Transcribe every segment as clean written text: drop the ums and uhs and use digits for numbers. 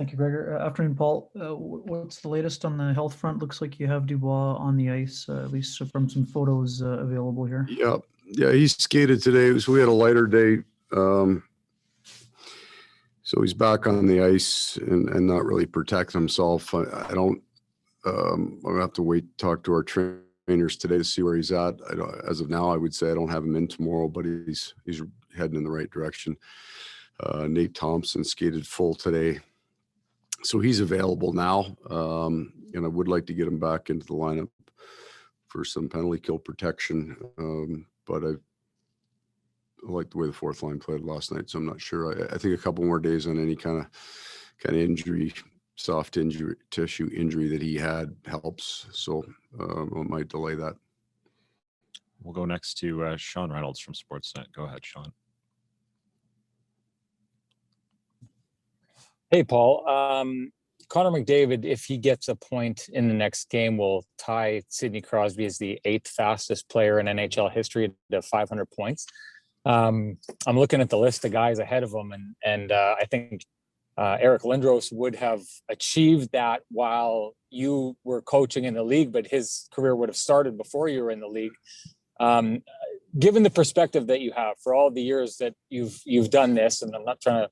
Thank you, Gregor. Afternoon, Paul. What's the latest on the health front? Looks like you have Dubois on the ice, at least from some photos available here. Yeah, he skated today. So we had a lighter day. So he's back on the ice and not really protecting himself. I don't. I'm gonna have to wait to talk to our trainers today to see where he's at. As of now, I would say I don't have him in tomorrow, but he's heading in the right direction. Nate Thompson skated full today, so he's available now. And I would like to get him back into the lineup for some penalty kill protection. But I like the way the fourth line played last night, so I'm not sure. I think a couple more days on any kind of injury, soft injury, tissue injury that he had helps. So I might delay that. We'll go next to Sean Reynolds from Sportsnet. Go ahead, Sean. Hey, Paul. Connor McDavid, if he gets a point in the next game, will tie Sidney Crosby as the 8th fastest player in NHL history to 500 points. I'm looking at the list of guys ahead of him, and I think Eric Lindros would have achieved that while you were coaching in the league, but his career would have started before you were in the league. Given the perspective that you have for all the years that you've done this, and I'm not trying to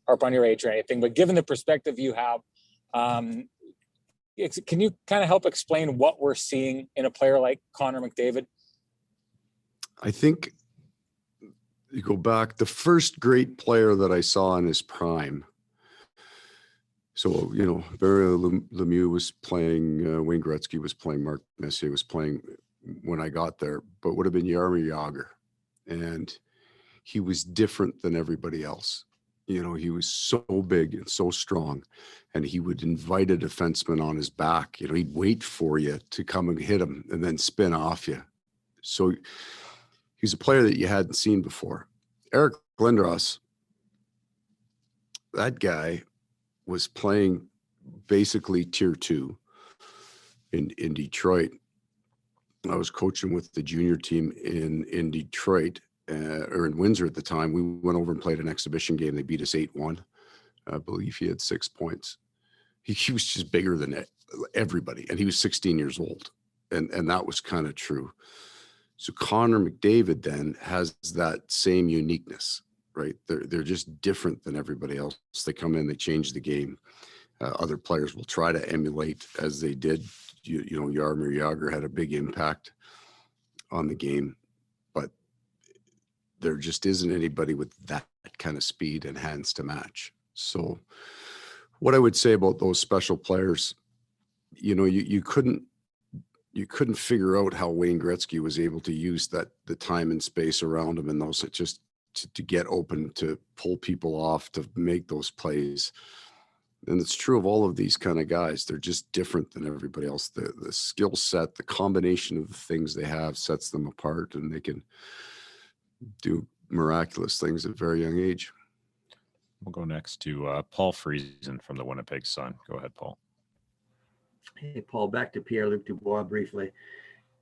harp on your age or anything, but given the perspective you have, can you kind of help explain what we're seeing in a player like Connor McDavid? I think you go back, the first great player that I saw in his prime. So, Barry Lemieux was playing, Wayne Gretzky was playing, Mark Messier was playing when I got there, but would have been Jaromir Jagr. And he was different than everybody else. He was so big and so strong, and he would invite a defenseman on his back. He'd wait for you to come and hit him and then spin off you. So he's a player that you hadn't seen before. Eric Lindros, that guy was playing basically tier 2 in Detroit. I was coaching with the junior team in Detroit, or in Windsor at the time. We went over and played an exhibition game. They beat us 8-1. I believe he had 6 points. He was just bigger than everybody, and he was 16 years old, and that was kind of true. So Connor McDavid then has that same uniqueness, right? They're just different than everybody else. They come in, they change the game. Other players will try to emulate as they did. Jaromir Jagr had a big impact on the game, but there just isn't anybody with that kind of speed and hands to match. So what I would say about those special players, you couldn't figure out how Wayne Gretzky was able to use the time and space around him and those just to get open, to pull people off, to make those plays. And it's true of all of these kind of guys. They're just different than everybody else. The skill set, the combination of the things they have sets them apart, and they can do miraculous things at a very young age. We'll go next to Paul Friesen from the Winnipeg Sun. Go ahead, Paul. Hey, Paul, back to Pierre-Luc Dubois briefly.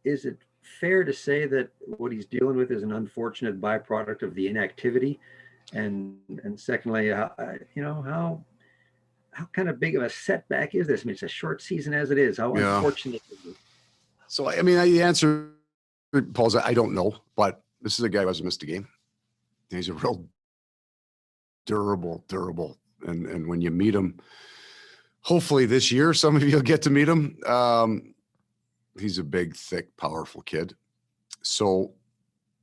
Is it fair to say that what he's dealing with is an unfortunate byproduct of the inactivity? And secondly, how kind of big of a setback is this? I mean, it's a short season as it is. How unfortunate is it? So, the answer, Paul, is I don't know, but this is a guy who hasn't missed a game. He's a real durable. And when you meet him, hopefully this year, some of you will get to meet him. He's a big, thick, powerful kid. So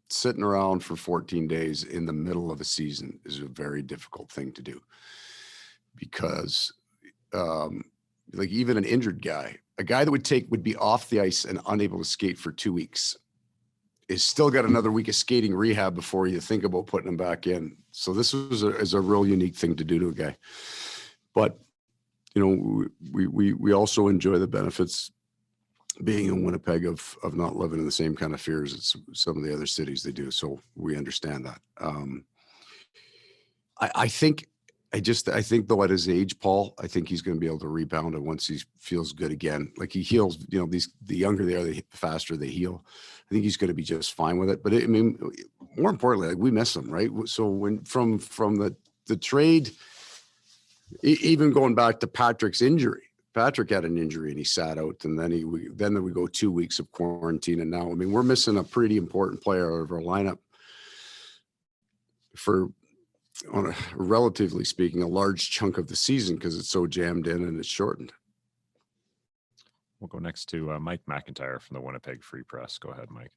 sitting around for 14 days in the middle of a season is a very difficult thing to do, because even an injured guy, a guy that would be off the ice and unable to skate for 2 weeks, is still got another week of skating rehab before you think about putting him back in. So this is a real unique thing to do to a guy. But, we also enjoy the benefits being in Winnipeg of not living in the same kind of fears as some of the other cities they do. So we understand that. I think though at his age, Paul, I think he's going to be able to rebound, and once he feels good again, like he heals, the younger they are, the faster they heal. I think he's going to be just fine with it. But more importantly, we miss him, right? So when from the trade Even going back to Patrick's injury. Patrick had an injury and he sat out, and then we go 2 weeks of quarantine, and now I mean we're missing a pretty important player out of our lineup for, on a relatively speaking, a large chunk of the season because it's so jammed in and it's shortened. We'll go next to Mike McIntyre from the Winnipeg Free Press. Go ahead, Mike.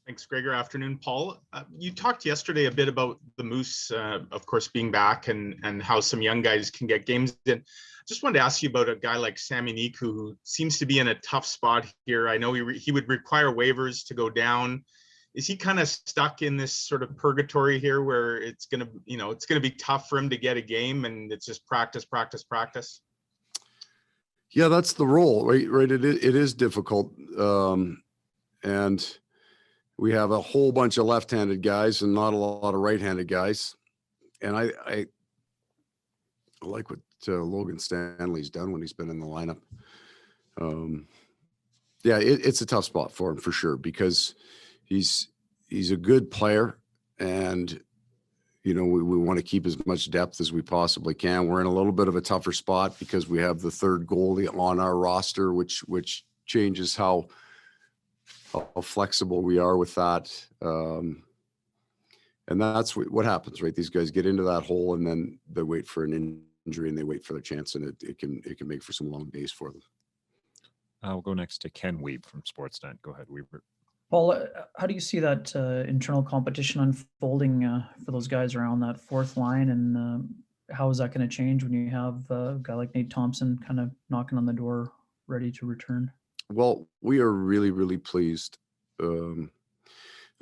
Thanks, Gregor. Afternoon, Paul. You talked yesterday a bit about the Moose, of course, being back and how some young guys can get games in. Just wanted to ask you about a guy like Sami Niku, who seems to be in a tough spot here. I know he would require waivers to go down. Is he kind of stuck in this sort of purgatory here where it's going to be tough for him to get a game and it's just practice, practice, practice? Yeah, that's the role, right? It is difficult. And we have a whole bunch of left-handed guys and not a lot of right-handed guys. And I like what Logan Stanley's done when he's been in the lineup. Yeah, it's a tough spot for him for sure, because he's a good player, and we want to keep as much depth as we possibly can. We're in a little bit of a tougher spot because we have the third goalie on our roster, which changes how flexible we are with that. And that's what happens, right? These guys get into that hole and then they wait for an injury and they wait for their chance, and it can make for some long days for them. We'll go next to Ken Wiebe from Sportsnet. Go ahead, Weber. Paul, how do you see that internal competition unfolding for those guys around that fourth line, and how is that going to change when you have a guy like Nate Thompson kind of knocking on the door ready to return? Well, we are really, really pleased. I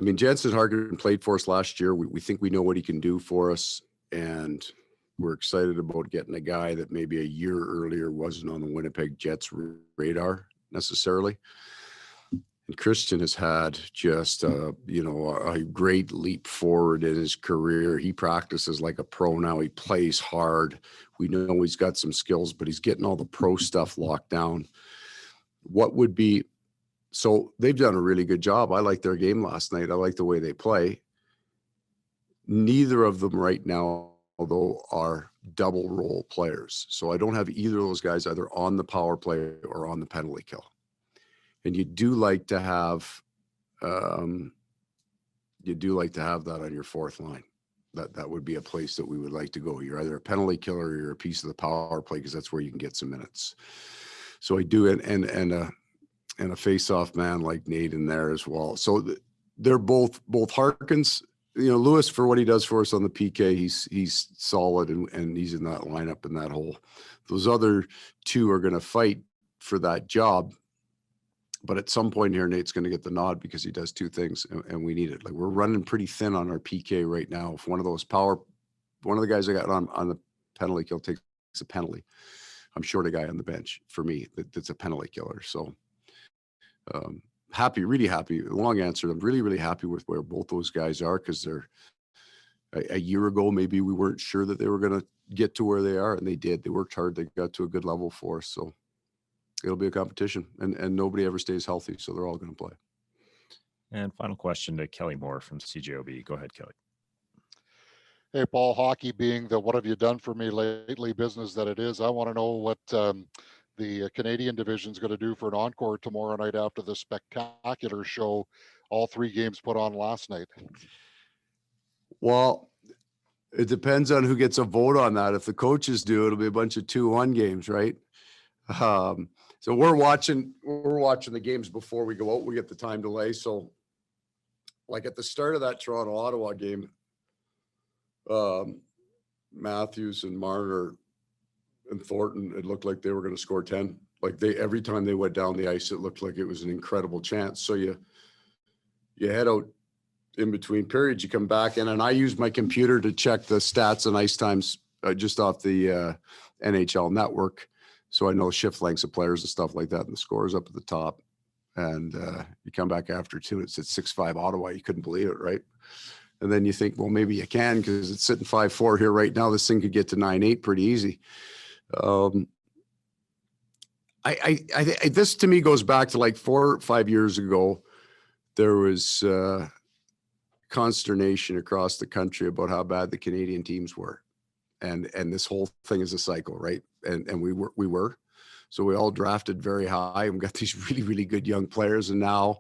mean, Jansen Harkin played for us last year. We think we know what he can do for us, and we're excited about getting a guy that maybe a year earlier wasn't on the Winnipeg Jets radar necessarily. And Christian has had just a great leap forward in his career. He practices like a pro now. He plays hard. We know he's got some skills, but he's getting all the pro stuff locked down. So they've done a really good job. I liked their game last night. I like the way they play. Neither of them right now, although, are double role players. So I don't have either of those guys either on the power play or on the penalty kill. And you do like to have that on your fourth line. That would be a place that we would like to go. You're either a penalty killer or you're a piece of the power play, because that's where you can get some minutes. So I do it, and a face-off man like Nate in there as well. So they're both Harkins. Lewis, for what he does for us on the PK, he's solid, and he's in that lineup in that hole. Those other two are going to fight for that job. But at some point here, Nate's going to get the nod because he does two things, and we need it. Like, we're running pretty thin on our PK right now. If one of the guys I got on the penalty kill takes a penalty, I'm short a guy on the bench for me that's a penalty killer. So really happy. Long answer. I'm really, really happy with where both those guys are, because they're a year ago, maybe we weren't sure that they were going to get to where they are, and they did. They worked hard. They got to a good level for us. So it'll be a competition, and nobody ever stays healthy, so they're all going to play. And final question to Kelly Moore from CJOB. Go ahead, Kelly. Hey, Paul, hockey being the what have you done for me lately business that it is, I want to know what the Canadian division is going to do for an encore tomorrow night after the spectacular show all three games put on last night. Well, it depends on who gets a vote on that. If the coaches do, it'll be a bunch of 2-1 games, right? So we're watching the games before we go out. We get the time delay. So like at the start of that Toronto-Ottawa game, Matthews and Marner and Thornton, it looked like they were going to score 10. Like every time they went down the ice, it looked like it was an incredible chance. So you head out in between periods, you come back in, and I use my computer to check the stats and ice times just off the NHL network. So I know shift lengths of players and stuff like that, and the scores up at the top. And you come back after two, it's at 6-5 Ottawa. You couldn't believe it, right? And then you think, well, maybe you can, because it's sitting 5-4 here right now. This thing could get to 9-8 pretty easy. This to me goes back to like 4 or 5 years ago. There was consternation across the country about how bad the Canadian teams were. and this whole thing is a cycle, right? And we were. So we all drafted very high and we got these really, really good young players. And now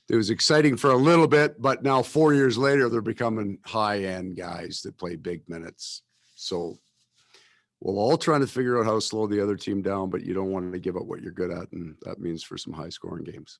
it was exciting for a little bit, but now 4 years later, they're becoming high-end guys that play big minutes. So we're all trying to figure out how to slow the other team down, but you don't want to give up what you're good at. And that means for some high-scoring games.